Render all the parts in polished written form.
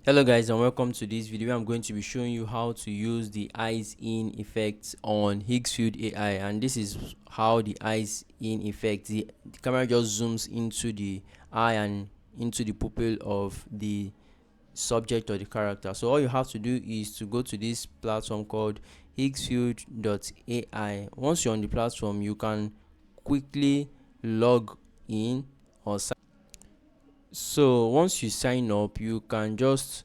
Hello guys, and welcome to this video. I'm going to be showing you how to use the eyes in effect on Higgsfield AI, and this is how the eyes in effect, the camera just zooms into the eye and into the pupil of the subject or the character. So all you have to do is to go to this platform called higgsfield.ai. Once you're on the platform, you can quickly log in or sign. So once you sign up, you can just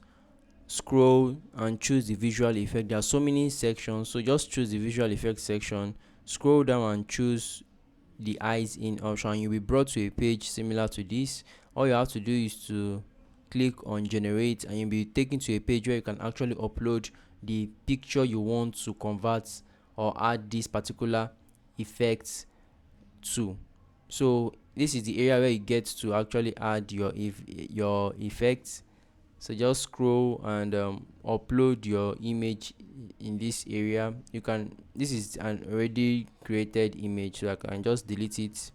scroll and choose the visual effect. There are so many sections, so just choose the visual effect section, scroll down and choose the eyes in option. You'll be brought to a page similar to this. All you have to do is to click on generate, and you'll be taken to a page where you can actually upload the picture you want to convert or add this particular effect to. So this is the area where you get to actually add your effects. So just scroll and upload your image in this area. You can, this is an already created image, so I can just delete it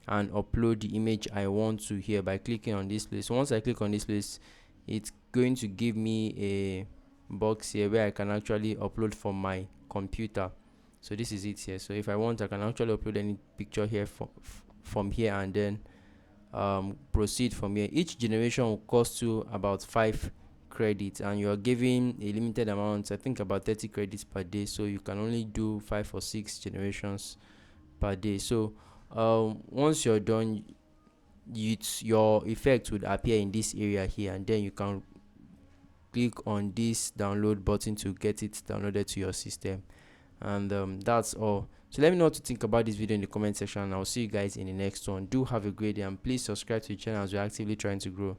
and upload the image I want to here by clicking on this place. So once I click on this place, it's going to give me a box here where I can actually upload from my computer. So this is it here. So if I want, I can actually upload any picture here from here, and then proceed from here. Each generation will cost you about 5 credits, and you're given a limited amount, I think about 30 credits per day, so you can only do 5 or 6 generations per day. So once you're done, your effect would appear in this area here, and then you can click on this download button to get it downloaded to your system. And that's all. So let me know what you think about this video in the comment section, and I'll see you guys in the next one. Do have a great day, and please subscribe to the channel as we're actively trying to grow.